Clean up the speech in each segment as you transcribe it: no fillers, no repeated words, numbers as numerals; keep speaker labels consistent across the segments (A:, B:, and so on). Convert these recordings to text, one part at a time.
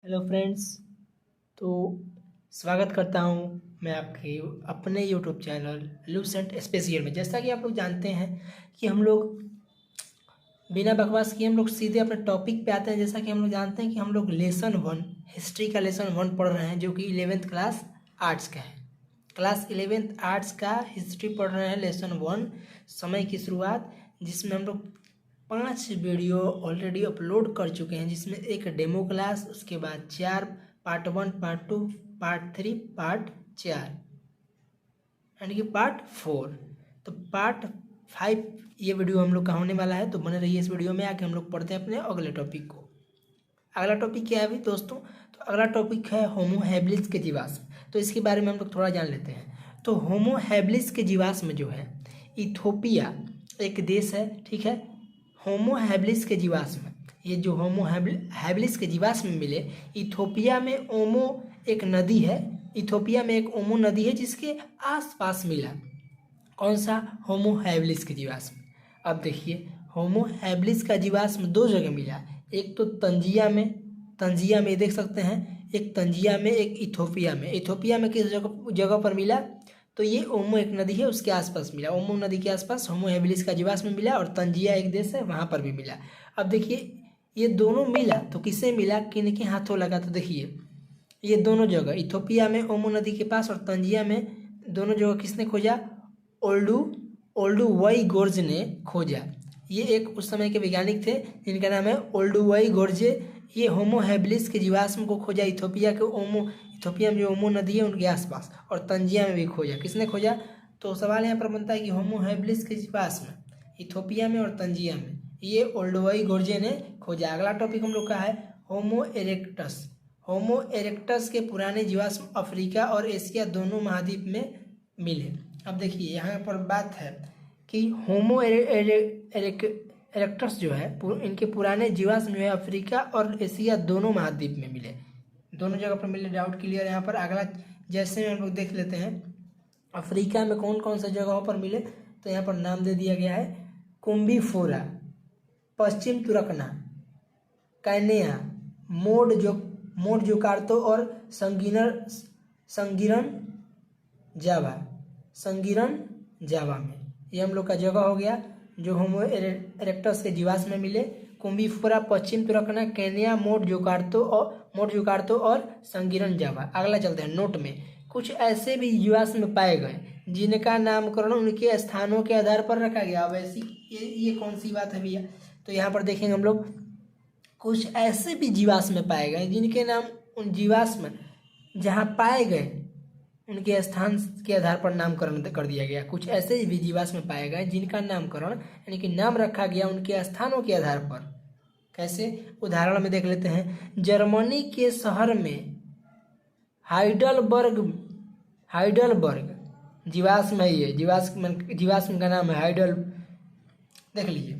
A: Hello friends. तो स्वागत करता हूँ मैं आपके अपने यूट्यूब चैनल लूसेंट स्पेसियल में। जैसा कि आप लोग जानते हैं कि हम लोग बिना बकवास किए हम लोग सीधे अपने टॉपिक पे आते हैं। जैसा कि हम लोग जानते हैं कि हम लोग लेसन 1 हिस्ट्री का लेसन 1 पढ़ रहे हैं, जो कि 11th क्लास आर्ट्स का है। क्लास 11th आर्ट्स का हिस्ट्री पढ़ रहे हैं, लेसन 1 समय की शुरुआत, जिसमें हम लोग 5 वीडियो ऑलरेडी अपलोड कर चुके हैं, जिसमें एक डेमो क्लास, उसके बाद 4 पार्ट 1 पार्ट 2 पार्ट 3 पार्ट 4 यानी कि पार्ट 4। तो पार्ट 5 ये वीडियो हम लोग का होने वाला है। तो बने रहिए इस वीडियो में। आके हम लोग पढ़ते हैं अपने अगले टॉपिक को। अगला टॉपिक क्या है अभी दोस्तों? तो अगला टॉपिक है होमो हैबिलिस के जीवाश्म। तो इसके बारे में हम लोग थोड़ा जान लेते हैं। तो होमो हैबिलिस के जीवाश्म जो है, इथोपिया एक देश है, ठीक है। होमो हैबिलिस के जीवाश्म, ये जो होमो हैबिलिस के जीवाश्म मिले, इथोपिया में ओमो एक नदी है। इथोपिया में एक ओमो नदी है जिसके आसपास मिला। कौन सा? होमो हैबिलिस के जीवाश्म। अब देखिए, होमो हैबिलिस का जीवाश्म 2 जगह मिला। एक तो तंजिया में देख सकते हैं, एक तंजिया में, एक इथोपिया में। इथोपिया में किस जगह जगह पर मिला? तो ये ओमो एक नदी है, उसके आसपास मिला। ओमो नदी के आसपास होमो हैबिलिस का जीवाश्म मिला, और तंजिया एक देश है, वहाँ पर भी मिला। अब देखिए, ये दोनों मिला तो किससे मिला, किन के हाथों लगा? तो देखिए, ये दोनों जगह इथोपिया में ओमो नदी के पास और तंजिया में, दोनों जगह किसने खोजा? ओल्डू ओल्डुवई गोर्ज ने खोजा। ये एक उस समय के वैज्ञानिक थे जिनका नाम है ओल्डुवई गोर्जे। ये होमो हैबिलिस के जीवाश्म को खोजा इथोपिया में जो ओमो नदी है उनके आसपास, और तंजिया में भी खोजा। किसने खोजा? तो सवाल यहाँ पर बनता है कि होमो हैबिलिस के जीवाश्म इथोपिया में और तंजिया में ये ओल्डुवई गोर्जे ने खोजा। अगला टॉपिक हम लोग का है होमो इरेक्टस। होमो इरेक्टस के पुराने जीवाश्म अफ्रीका और एशिया दोनों महाद्वीप में मिले। अब देखिए, यहाँ पर बात है कि होमो इरेक्टस जो है, इनके पुराने जीवाश्म जो है अफ्रीका और एशिया दोनों महाद्वीप में मिले, दोनों जगह पर मिले। डाउट क्लियर यहाँ पर। अगला जैसे हम लोग देख लेते हैं, अफ्रीका में कौन कौन से जगहों पर मिले, तो यहाँ पर नाम दे दिया गया है। कुम्बीफोरा, पश्चिम तुरकना, कैनेया, मोड जोकार्तो और संगीरन जावा में। ये हम लोग का जगह हो गया जो होमो इरेक्टस के जीवाश्म में मिले। कुम्बीफोरा, पश्चिम तुरकना, केन्या, मोड जोकार्तो और संगीरन जावा। अगला चलते हैं नोट में। कुछ ऐसे भी जीवाश्म पाए गए जिनका नामकरण उनके स्थानों के आधार पर रखा गया। वैसी ये कौन सी बात है भैया? तो यहाँ पर देखेंगे हम लोग, कुछ ऐसे भी जीवाश्म पाए गए जिनके नाम, उन जीवाश्म जहाँ पाए गए उनके स्थान के आधार पर नामकरण कर दिया गया। कुछ ऐसे भी जीवाश्म पाए गए जिनका नामकरण यानी कि नाम रखा गया उनके स्थानों के आधार पर। कैसे? उदाहरण में देख लेते हैं। जर्मनी के शहर में हाइडलबर्ग जीवाश्म है। ये जीवाश्म का नाम है हाइडल। देख लीजिए,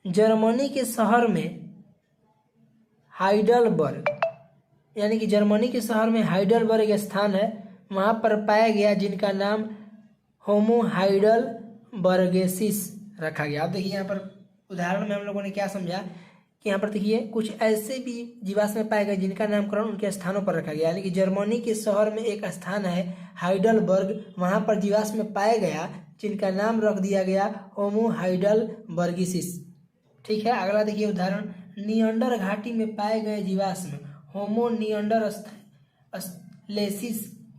A: जर्मनी के शहर में हाइडलबर्ग, यानी कि जर्मनी के शहर में हाइडलबर्ग स्थान है, वहाँ पर पाया गया जिनका नाम होमो हाइडलबर्गेसिस रखा गया। अब देखिए, यहाँ पर उदाहरण में हम लोगों ने क्या समझा कि यहाँ पर देखिए, कुछ ऐसे भी जीवाश्म पाए गए जिनका नामकरण उनके स्थानों पर रखा गया। यानी कि जर्मनी के शहर में एक स्थान है हाइडलबर्ग, वहाँ पर जीवाश्म पाया गया जिनका नाम रख दिया गया होमो हाइडलबर्गिसिस। ठीक है। अगला देखिए उदाहरण, नियंडर घाटी में पाए गए जीवाश्म होमो नियंडरस्थलेसिस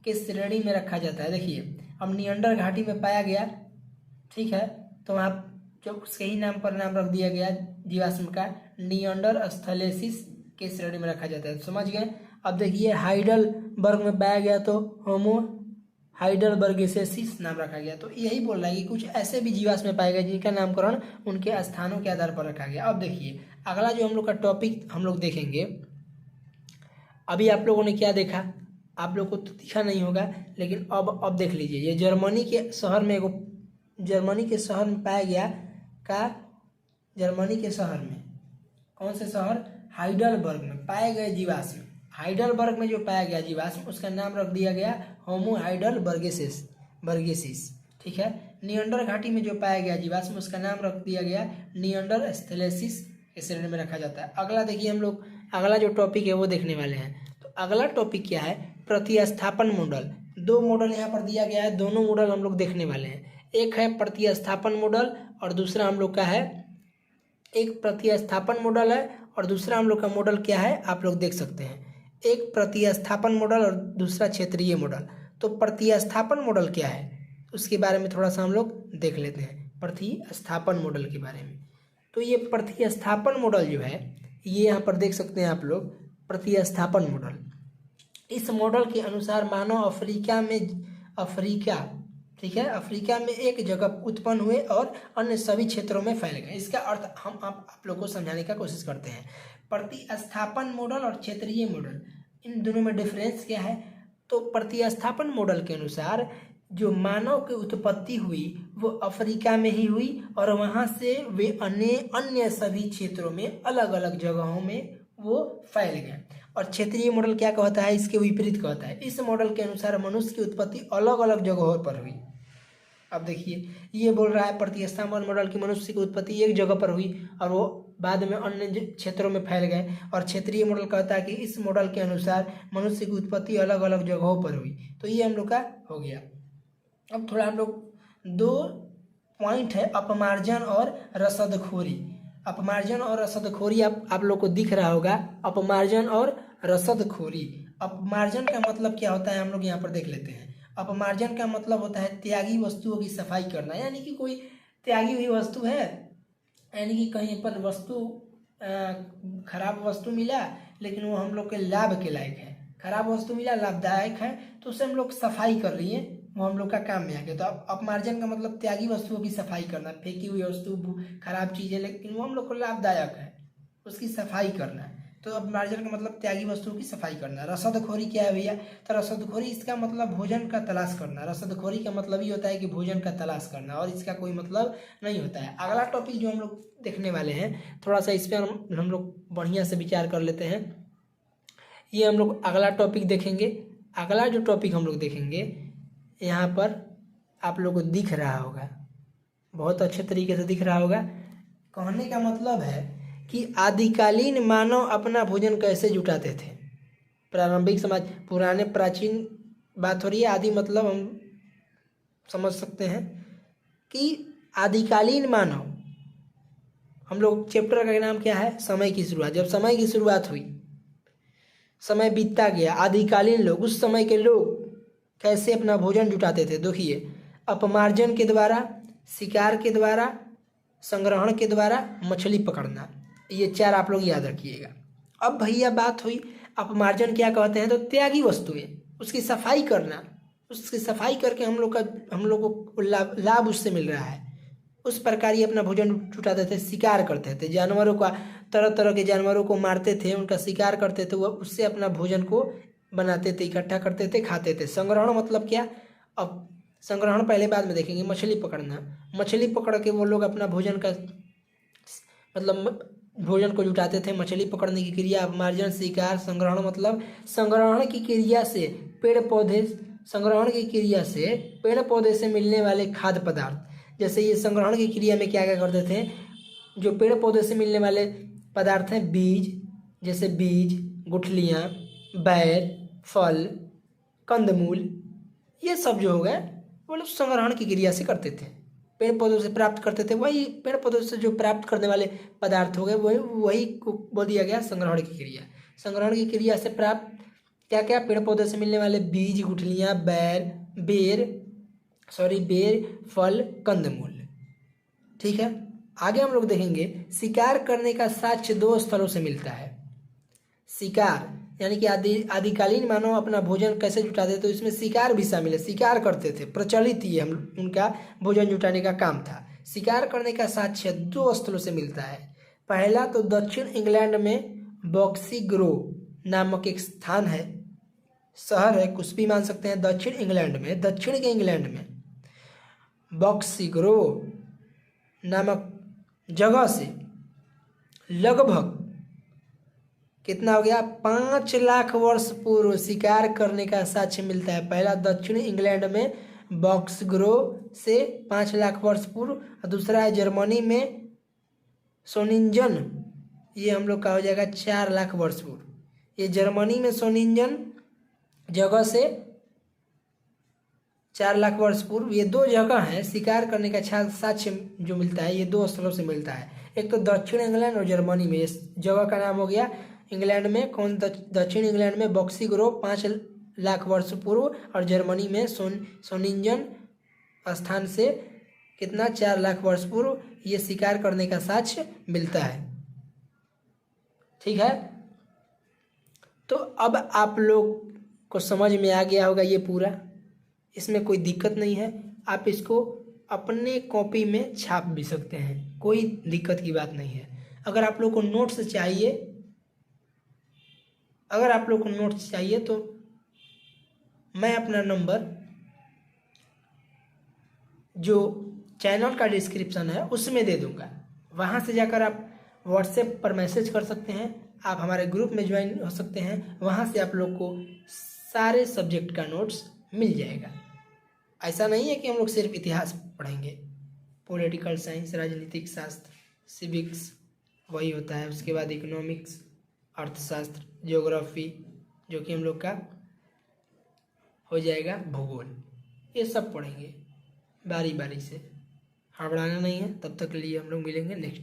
A: के श्रेणी में रखा जाता है। देखिए, अब नियंडर घाटी में पाया गया, ठीक है, तो वहाँ जो उसके ही नाम पर नाम रख दिया गया जीवाश्म का, नियंडरस्थलेसिस के श्रेणी में रखा जाता है। समझ गए? अब देखिए, हाइडलबर्ग में पाया गया तो होमो हाइडलबर्गेसिस नाम रखा गया। तो यही बोल रहा है कि कुछ ऐसे भी जीवाश्म पाए गए जिनका नामकरण उनके स्थानों के आधार पर रखा गया। अब देखिए, अगला जो हम लोग का टॉपिक हम लोग देखेंगे, अभी आप लोगों ने क्या देखा, आप लोग को तो दिखा नहीं होगा, लेकिन अब देख लीजिए। ये जर्मनी के शहर में पाया गया जर्मनी के शहर में, कौन से शहर? हाइडलबर्ग में पाए गए जीवाश्म। हाइडलबर्ग में जो पाया गया जीवाश्म उसका नाम रख दिया गया होमो हाइडलबर्गेसिस। ठीक है। नियंडर घाटी में जो पाया गया जीवाश्म उसका नाम रख दिया गया नियंडरस्थलेसिस के श्रेणी में रखा जाता है। अगला देखिए हम लोग अगला जो टॉपिक है वो देखने वाले हैं। तो अगला टॉपिक क्या है, प्रतिस्थापन मॉडल। दो मॉडल यहाँ पर दिया गया है, दोनों मॉडल हम लोग देखने वाले हैं। एक है प्रतिस्थापन मॉडल और दूसरा हम लोग का है, एक प्रतिस्थापन मॉडल है और दूसरा हम लोग का मॉडल क्या है आप लोग देख सकते हैं, एक प्रतिस्थापन मॉडल और दूसरा क्षेत्रीय मॉडल। तो प्रतिस्थापन मॉडल क्या है उसके बारे में थोड़ा सा हम लोग देख लेते हैं, प्रतिस्थापन मॉडल के बारे में। तो ये प्रतिस्थापन मॉडल जो है ये यहाँ पर देख सकते हैं आप लोग, प्रतिस्थापन मॉडल। इस मॉडल के अनुसार मानव अफ्रीका, ठीक है, अफ्रीका में एक जगह उत्पन्न हुए और अन्य सभी क्षेत्रों में फैल गए। इसका अर्थ हम आप लोग को समझाने का कोशिश करते हैं। प्रतिस्थापन मॉडल और क्षेत्रीय मॉडल, इन दोनों में डिफरेंस क्या है। तो प्रतिस्थापन मॉडल के अनुसार जो मानव की उत्पत्ति हुई वो अफ्रीका में ही हुई और वहाँ से वे अन्य सभी क्षेत्रों में अलग अलग जगहों में वो फैल गए। और क्षेत्रीय मॉडल क्या कहता है, इसके विपरीत कहता है। इस मॉडल के अनुसार मनुष्य की उत्पत्ति अलग अलग जगहों पर हुई। अब देखिए ये बोल रहा है प्रतिस्थापन मॉडल की मनुष्य की उत्पत्ति एक जगह पर हुई और वो बाद में अन्य क्षेत्रों में फैल गए। और क्षेत्रीय मॉडल कहता है कि इस मॉडल के अनुसार मनुष्य की उत्पत्ति अलग अलग जगहों पर हुई। तो ये हम लोग का हो गया। अब थोड़ा हम लोग दो पॉइंट है, अपमार्जन और रसदखोरी। अपमार्जन और रसदखोरी आप लोग को दिख रहा होगा, अपमार्जन और रसदखोरी। अपमार्जन का मतलब क्या होता है हम लोग यहाँ पर देख लेते हैं। अपमार्जन का मतलब होता है त्यागी वस्तुओं की सफाई करना, यानी कि कोई त्यागी हुई वस्तु है, यानी कि कहीं पर वस्तु खराब वस्तु मिला लेकिन वो हम लोग के लाभ के लायक है, खराब वस्तु मिला लाभदायक है तो उससे हम लोग सफाई कर रही है, वो हम लोग का काम में आ गया। तो अपमार्जन का मतलब त्यागी वस्तुओं की सफाई करना, फेंकी हुई वस्तु खराब चीज़ है लेकिन वो हम लोग को लाभदायक है उसकी सफाई करना। तो अपमार्जन का मतलब त्यागी वस्तुओं की सफाई करना। रसदखोरी क्या है भैया, तो रसदखोरी इसका मतलब भोजन का तलाश करना। रसदखोरी का मतलब ये होता है कि भोजन का तलाश करना और इसका कोई मतलब नहीं होता है। अगला टॉपिक जो हम लोग देखने वाले हैं थोड़ा सा इस पर हम लोग बढ़िया से विचार कर लेते हैं। ये हम लोग अगला टॉपिक देखेंगे। अगला जो टॉपिक हम लोग देखेंगे यहाँ पर आप लोग को दिख रहा होगा, बहुत अच्छे तरीके से दिख रहा होगा। कहने का मतलब है कि आदिकालीन मानव अपना भोजन कैसे जुटाते थे। प्रारंभिक समाज, पुराने प्राचीन बात हो रही है, आदि मतलब हम समझ सकते हैं कि आदिकालीन मानव, हम लोग चैप्टर का नाम क्या है, समय की शुरुआत। जब समय की शुरुआत हुई, समय बीतता गया, आदिकालीन लोग, उस समय के लोग कैसे अपना भोजन जुटाते थे। देखिए, अपमार्जन के द्वारा, शिकार के द्वारा, संग्रहण के द्वारा, मछली पकड़ना, ये चार आप लोग याद रखिएगा। अब भैया बात हुई अपमार्जन क्या कहते हैं, तो त्यागी वस्तुएं, उसकी सफाई करना, उसकी सफाई करके हम लोग को लाभ उससे मिल रहा है, उस प्रकार ही अपना भोजन जुटाते थे। शिकार करते थे, जानवरों का, तरह तरह के जानवरों को मारते थे, उनका शिकार करते थे, वह उससे अपना भोजन को बनाते थे, इकट्ठा करते थे, खाते थे। संग्रहण मतलब क्या, अब संग्रहण पहले बाद में देखेंगे। मछली पकड़ना, मछली पकड़ के वो लोग अपना भोजन का मतलब भोजन को जुटाते थे। मछली पकड़ने की क्रिया, अपमार्जन, शिकार, संग्रहण मतलब संग्रहण की क्रिया से पेड़ पौधे, संग्रहण की क्रिया से पेड़ पौधे से मिलने वाले खाद्य पदार्थ। जैसे ये संग्रहण की क्रिया में क्या क्या करते थे, जो पेड़ पौधे से मिलने वाले पदार्थ हैं, बीज, जैसे बीज, गुठलियाँ, बैर, फल, कंदमूल, ये सब जो हो गए वो लोग संग्रहण की क्रिया से करते थे, पेड़ पौधों से प्राप्त करते थे। वही पेड़ पौधों से जो प्राप्त करने वाले पदार्थ हो गए वही को बोल दिया गया संग्रहण की क्रिया। संग्रहण की क्रिया से प्राप्त क्या क्या, पेड़ पौधे से मिलने वाले बीज, गुठलियाँ, बेर, फल, कंदमूल। ठीक है, आगे हम लोग देखेंगे शिकार करने का साक्ष्य दो स्थलों से मिलता है। शिकार यानी कि आदिकालीन मानव अपना भोजन कैसे जुटाते थे, तो इसमें शिकार भी शामिल है, शिकार करते थे, प्रचलित ही हम उनका भोजन जुटाने का काम था। शिकार करने का साक्ष्य दो स्थलों से मिलता है। पहला तो दक्षिण इंग्लैंड में बॉक्सी ग्रोव नामक एक स्थान है, शहर है, कुछ भी मान सकते हैं। दक्षिण के इंग्लैंड में बॉक्सी ग्रोव नामक जगह से लगभग कितना हो गया, 5 लाख वर्ष पूर्व शिकार करने का साक्ष्य मिलता है। पहला दक्षिण इंग्लैंड में बॉक्स ग्रोव से 5 लाख वर्ष पूर्व, और दूसरा है जर्मनी में सोनिंजन ये हम लोग का हो जाएगा 4 लाख वर्ष पूर्व। ये जर्मनी में सोनिंजन जगह से 4 लाख वर्ष पूर्व, ये 2 जगह हैं शिकार करने का साक्ष्य जो मिलता है, ये 2 स्थलों से मिलता है। एक तो दक्षिण इंग्लैंड और जर्मनी में। इस जगह का नाम हो गया इंग्लैंड में दक्षिण इंग्लैंड में बॉक्सी ग्रोव 5 लाख वर्ष पूर्व, और जर्मनी में सोनिंजन स्थान से कितना 4 लाख वर्ष पूर्व ये शिकार करने का साक्ष्य मिलता है। ठीक है, तो अब आप लोग को समझ में आ गया होगा ये पूरा, इसमें कोई दिक्कत नहीं है। आप इसको अपने कॉपी में छाप भी सकते हैं, कोई दिक्कत की बात नहीं है। अगर आप लोग को नोट्स चाहिए, तो मैं अपना नंबर जो चैनल का डिस्क्रिप्शन है उसमें दे दूंगा, वहाँ से जाकर आप व्हाट्सएप पर मैसेज कर सकते हैं, आप हमारे ग्रुप में ज्वाइन हो सकते हैं, वहाँ से आप लोग को सारे सब्जेक्ट का नोट्स मिल जाएगा। ऐसा नहीं है कि हम लोग सिर्फ इतिहास पढ़ेंगे, पॉलिटिकल साइंस, राजनीतिक शास्त्र, सिविक्स वही होता है, उसके बाद इकोनॉमिक्स, अर्थशास्त्र, ज्योग्राफी जो कि हम लोग का हो जाएगा भूगोल, ये सब पढ़ेंगे बारी बारी से। हड़बड़ाना नहीं है। तब तक के लिए हम लोग मिलेंगे नेक्स्ट।